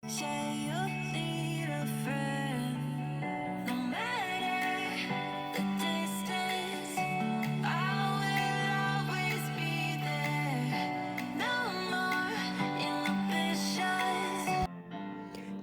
Say you need a friend, no matter the distance, I will always be there. No more inhibitions.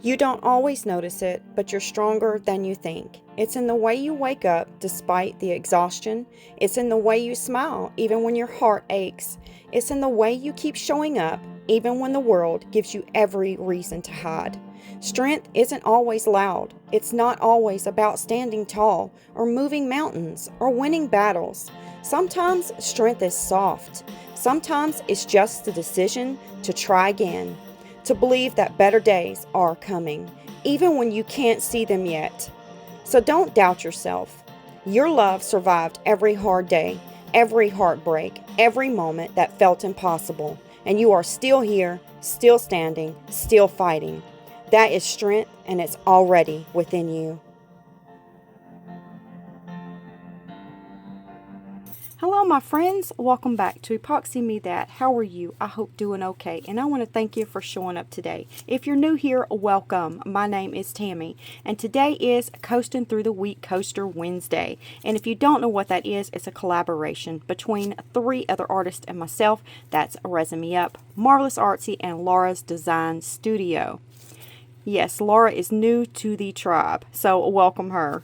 You don't always notice it, but you're stronger than you think. It's in the way you wake up despite the exhaustion. It's in the way you smile even when your heart aches. It's in the way you keep showing up even when the world gives you every reason to hide. Strength isn't always loud. It's not always about standing tall or moving mountains or winning battles. Sometimes strength is soft. Sometimes it's just the decision to try again, to believe that better days are coming, even when you can't see them yet. So don't doubt yourself. Your love survived every hard day, every heartbreak, every moment that felt impossible, and you are still here, still standing, still fighting. That is strength, and it's already within you. Hello, my friends. Welcome back to Epoxy Me That. How are you? I hope doing okay. And I want to thank you for showing up today. If you're new here, welcome. My name is Tammy. And today is Coasting Through the Week Coaster Wednesday. And if you don't know what that is, it's a collaboration between 3 other artists and myself. That's Resin Me Up, Marvelous Artsy, and Laura's Design Studio. Yes, Laura is new to the tribe, so welcome her.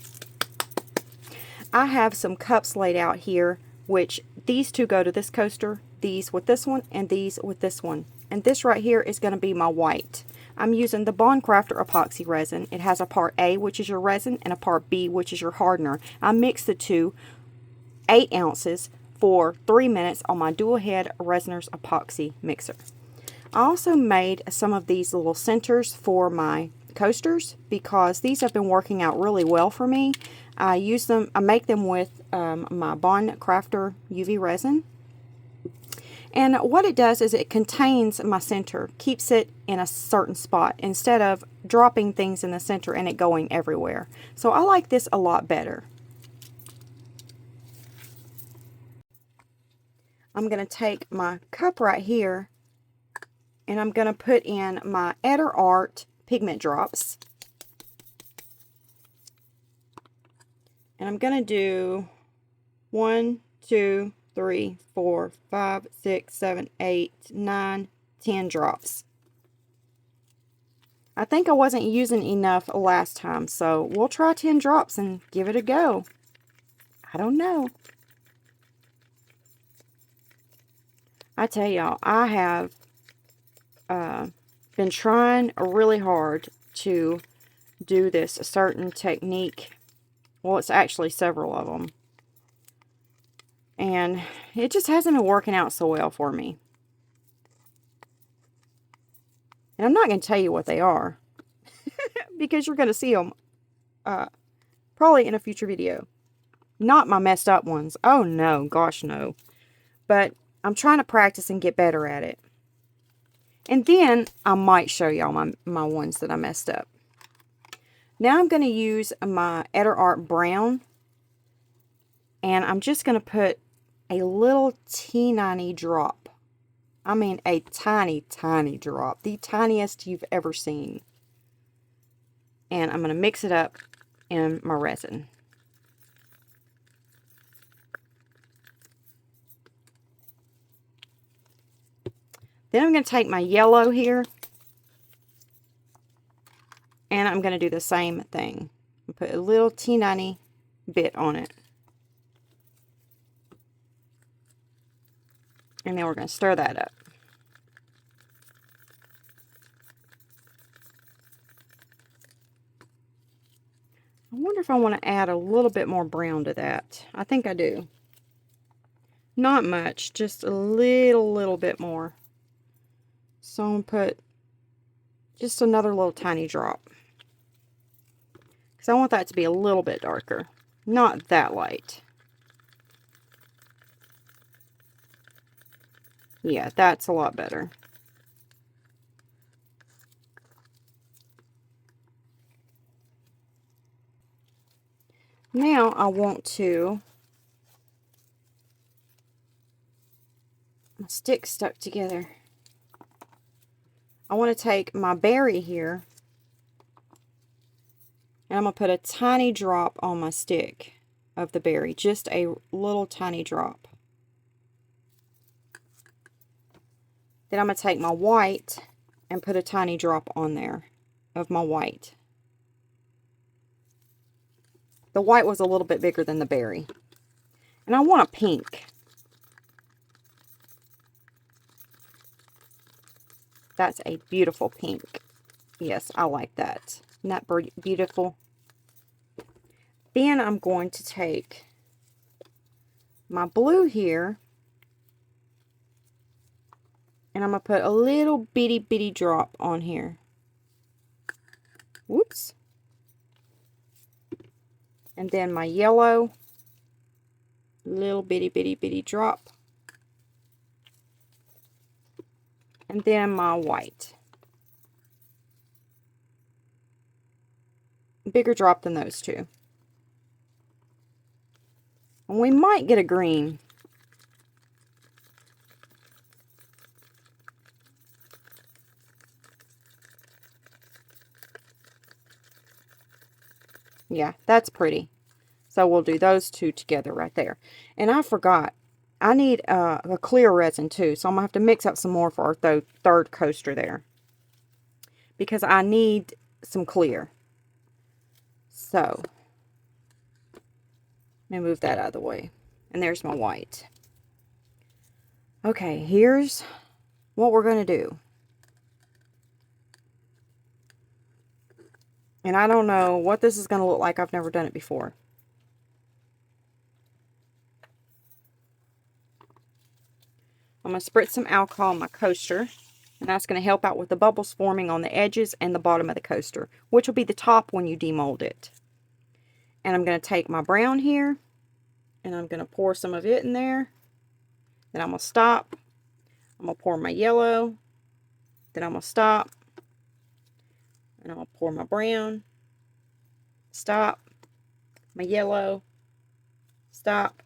I have some cups laid out here, which these 2 go to this coaster, these with this one, and these with this one. And this right here is going to be my white. I'm using the Bond Crafter epoxy resin. It has a part A, which is your resin, and a part B, which is your hardener. I mix the 2, 8 ounces, for 3 minutes on my dual head Resinar's epoxy mixer. I also made some of these little centers for my coasters because these have been working out really well for me. I make them with my Bond Crafter UV resin. And what it does is it contains my center, keeps it in a certain spot instead of dropping things in the center and it going everywhere. So I like this a lot better. I'm going to take my cup right here and I'm going to put in my ETTER pigment drops. And I'm going to do 1, 2, 3, 4, 5, 6, 7, 8, 9, 10 drops. I think I wasn't using enough last time, so we'll try 10 drops and give it a go. I don't know. I tell y'all, I have been trying really hard to do this certain technique. Well, it's actually several of them. And it just hasn't been working out so well for me. And I'm not going to tell you what they are. because you're going to see them probably in a future video. Not my messed up ones. Oh no, gosh no. But I'm trying to practice and get better at it. And then I might show y'all my ones that I messed up. Now I'm going to use my ETTER brown. And I'm just going to put a little teeny drop. I mean a tiny, tiny drop. The tiniest you've ever seen. And I'm going to mix it up in my resin. Then I'm going to take my yellow here. And I'm going to do the same thing. Put a little teeny bit on it. And then we're going to stir that up. I wonder if I want to add a little bit more brown to that. I think I do. Not much, just a little bit more. So I'm going to put just another little tiny drop. Because I want that to be a little bit darker. Not that light. Yeah, that's a lot better. Now I want to, my stick stuck together. I want to take my berry here, and I'm going to put a tiny drop on my stick of the berry, just a little tiny drop. Then I'm going to take my white and put a tiny drop on there of my white. The white was a little bit bigger than the berry. And I want a pink. That's a beautiful pink. Yes, I like that. Isn't that beautiful? Then I'm going to take my blue here, and I'm going to put a little bitty drop on here. Whoops. And then my yellow, little bitty drop. And then my white. Bigger drop than those two. And we might get a green. Yeah, that's pretty. So we'll do those two together right there. And I forgot, I need a clear resin too. So I'm going to have to mix up some more for our third coaster there, because I need some clear. So let me move that out of the way. And there's my white. Okay, here's what we're going to do. And I don't know what this is going to look like. I've never done it before. I'm going to spritz some alcohol on my coaster. And that's going to help out with the bubbles forming on the edges and the bottom of the coaster, which will be the top when you demold it. And I'm going to take my brown here, and I'm going to pour some of it in there. Then I'm going to stop. I'm going to pour my yellow. Then I'm going to stop. And I'm going to pour my brown. Stop. My yellow. Stop.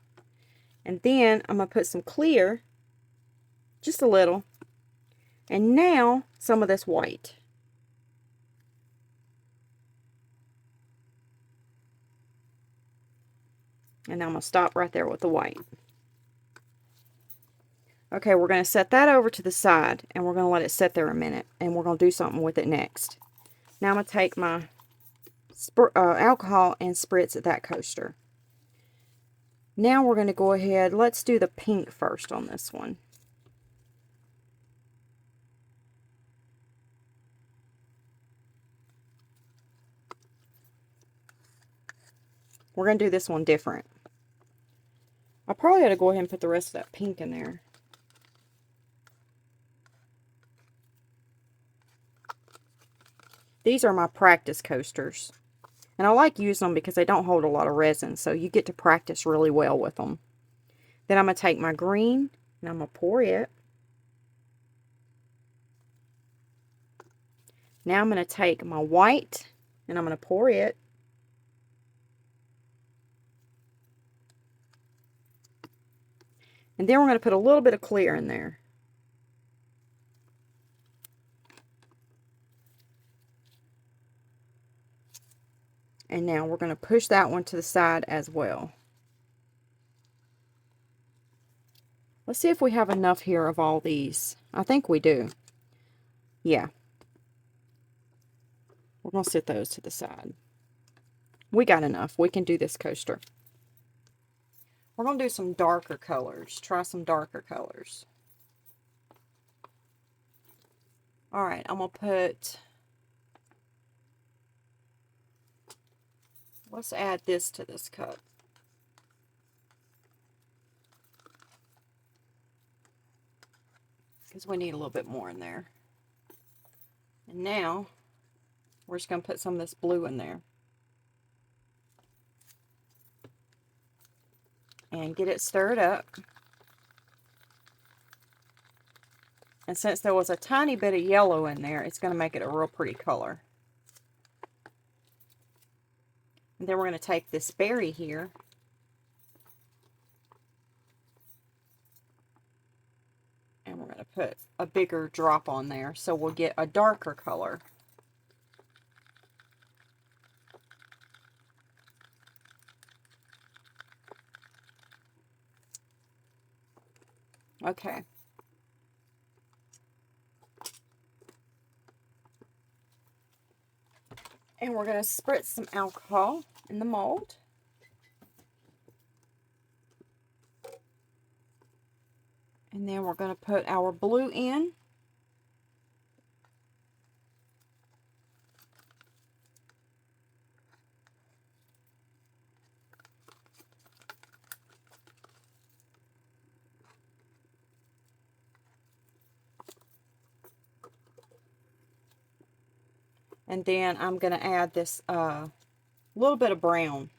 And then I'm going to put some clear, just a little. And now some of this white. And I'm going to stop right there with the white. Okay, we're going to set that over to the side, and we're going to let it sit there a minute, and we're going to do something with it next. Now I'm going to take my alcohol and spritz at that coaster. Now we're going to go ahead, let's do the pink first on this one. We're going to do this one different. I probably ought to go ahead and put the rest of that pink in there. These are my practice coasters. And I like using them because they don't hold a lot of resin, so you get to practice really well with them. Then I'm going to take my green, and I'm going to pour it. Now I'm going to take my white, and I'm going to pour it. And then we're going to put a little bit of clear in there. And now we're going to push that one to the side as well. Let's see if we have enough here of all these. I think we do. Yeah. We're going to set those to the side. We got enough. We can do this coaster. We're going to do some darker colors. Try some darker colors. Alright, I'm going to put... Let's add this to this cup. Because we need a little bit more in there. And now, we're just going to put some of this blue in there. And get it stirred up. And since there was a tiny bit of yellow in there, it's going to make it a real pretty color. And then we're going to take this berry here. And we're going to put a bigger drop on there so we'll get a darker color. Okay. And we're going to spritz some alcohol in the mold. And then we're going to put our blue in. And then I'm going to add this little bit of brown.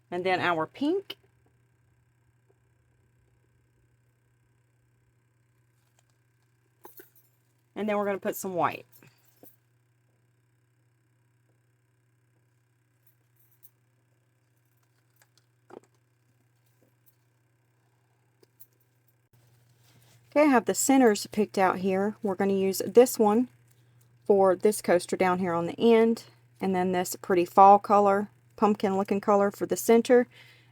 And then our pink. And then we're going to put some white. Okay, I have the centers picked out here. We're going to use this one for this coaster down here on the end. And then this pretty fall color, pumpkin looking color for the center.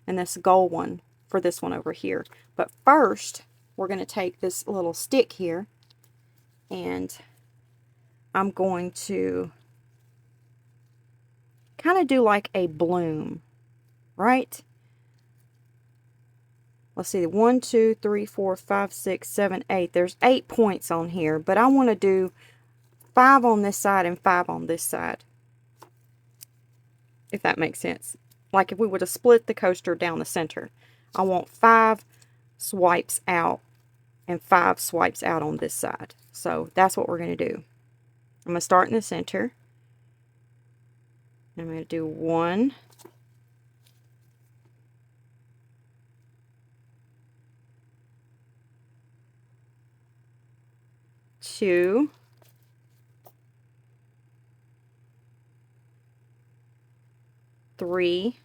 And this gold one for this one over here. But first, we're going to take this little stick here. And I'm going to kind of do like a bloom, right? Let's see, 1, 2, 3, 4, 5, 6, 7, 8. There's 8 points on here, but I want to do 5 on this side and 5 on this side. If that makes sense. Like if we would have split the coaster down the center. I want 5 swipes out and 5 swipes out on this side. So that's what we're going to do. I'm going to start in the center. I'm going to do 1, 2, 3,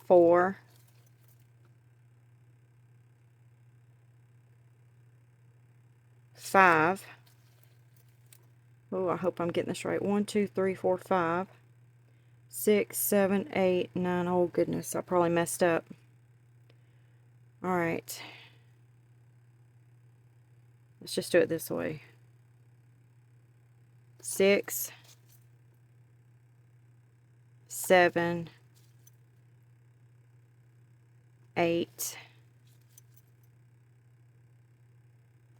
4, 5. Oh, I hope I'm getting this right. 1, 2, 3, 4, 5, 6, 7, 8, 9. Oh goodness, I probably messed up. Alright. Let's just do it this way. 6, 7, 8,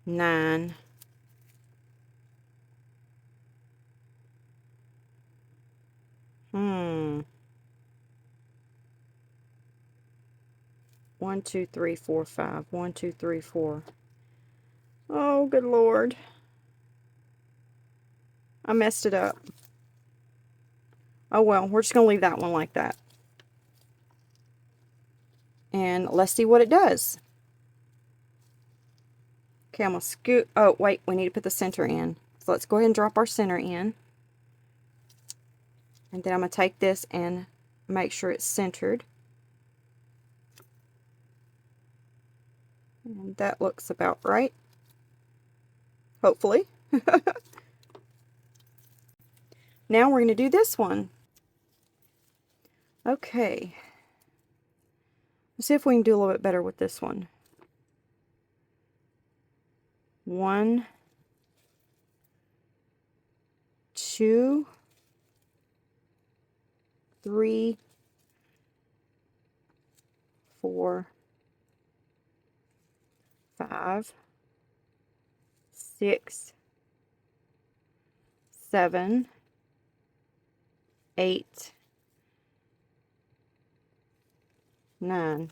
9, 1, 2, 3, 4, 5. 1, 2, 3, 4. Oh, good Lord. I messed it up. Oh well, we're just going to leave that one like that. And let's see what it does. Okay, I'm going to scoot. Oh, wait, we need to put the center in. So let's go ahead and drop our center in. And then I'm going to take this and make sure it's centered. And that looks about right. Hopefully. Now we're going to do this one. Okay. Let's see if we can do a little bit better with this one. 1, 2, 3, 4, 5, 6, 7, 8, 9.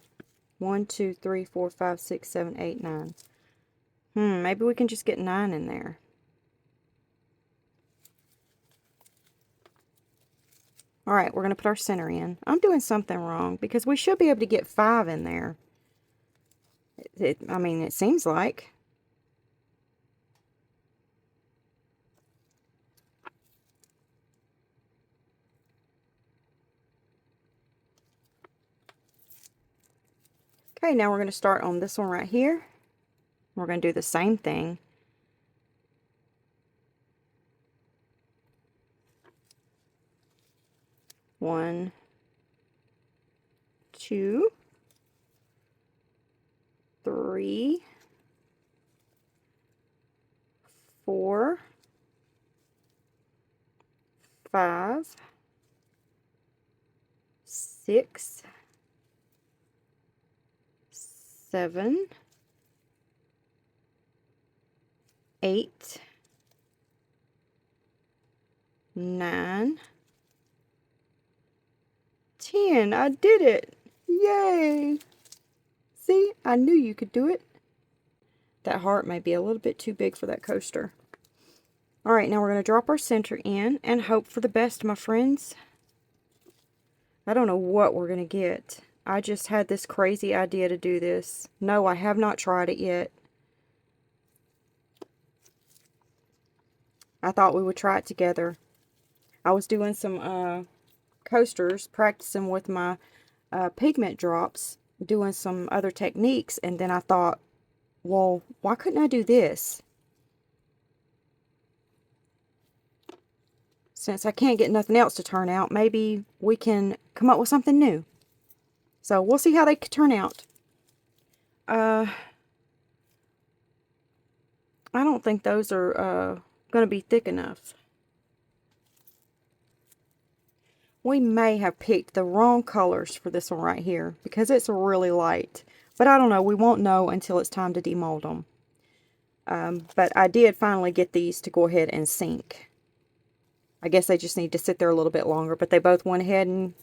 1, 2, 3, 4, 5, 6, 7, 8, 9. Maybe we can just get 9 in there. Alright, we're going to put our center in. I'm doing something wrong because we should be able to get 5 in there. I mean, it seems like. Okay, now we're going to start on this one right here. We're going to do the same thing. One, two, three, 4, 5, 6, 7, 8, 9, 10. I did it! Yay! See, I knew you could do it. That heart may be a little bit too big for that coaster. Alright, now we're going to drop our center in and hope for the best, my friends. I don't know what we're going to get. I just had this crazy idea to do this. No, I have not tried it yet. I thought we would try it together. I was doing some coasters, practicing with my pigment drops, doing some other techniques, and then I thought, well, why couldn't I do this? Since I can't get nothing else to turn out, maybe we can come up with something new. So we'll see how they could turn out. I don't think those are going to be thick enough. We may have picked the wrong colors for this one right here because it's really light. But I don't know. We won't know until it's time to demold them. But I did finally get these to go ahead and sink. I guess they just need to sit there a little bit longer. But they both went ahead and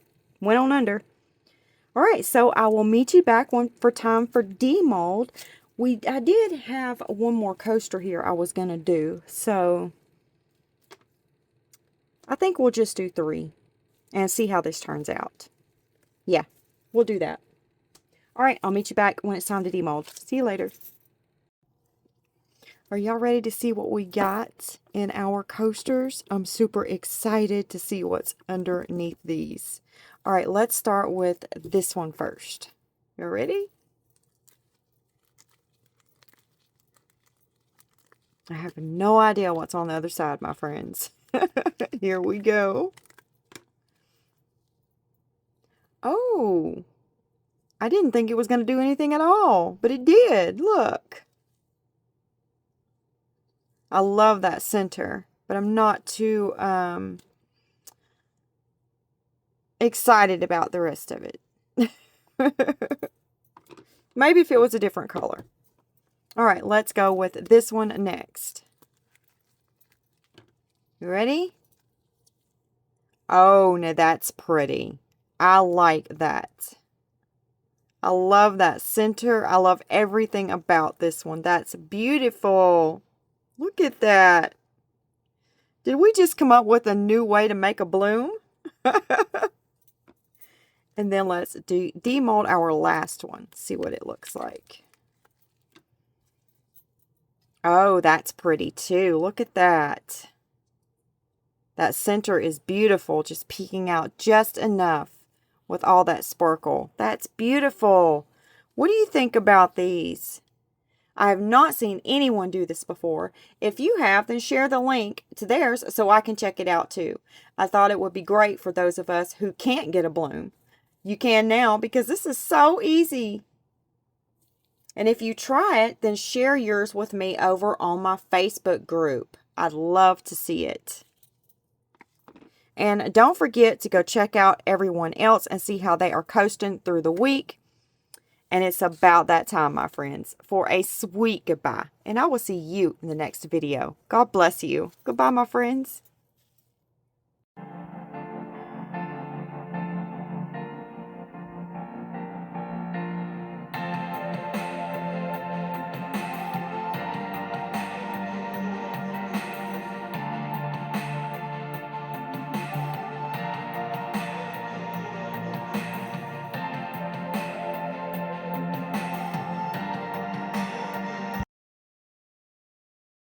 went on under. Alright, so I will meet you back for time for demold. I did have one more coaster here I was going to do. So I think we'll just do 3. And see how this turns out. Yeah, we'll do that. Alright, I'll meet you back when it's time to demold. See you later. Are y'all ready to see what we got in our coasters? I'm super excited to see what's underneath these. Alright, let's start with this one first. You ready? I have no idea what's on the other side, my friends. Here we go. Oh, I didn't think it was going to do anything at all, but it did. Look. I love that center, but I'm not too excited about the rest of it. Maybe if it was a different color. All right, let's go with this one next. You ready? Oh, now that's pretty. I like that. I love that center. I love everything about this one. That's beautiful. Look at that. Did we just come up with a new way to make a bloom? And then let's demold our last one. See what it looks like. Oh, that's pretty too. Look at that. That center is beautiful. Just peeking out just enough. With all that sparkle. That's beautiful. What do you think about these? I have not seen anyone do this before. If you have, then share the link to theirs so I can check it out too. I thought it would be great for those of us who can't get a bloom. You can now because this is so easy. And if you try it, then share yours with me over on my Facebook group. I'd love to see it. And don't forget to go check out everyone else and see how they are coasting through the week. And it's about that time, my friends, for a sweet goodbye. And I will see you in the next video. God bless you. Goodbye, my friends.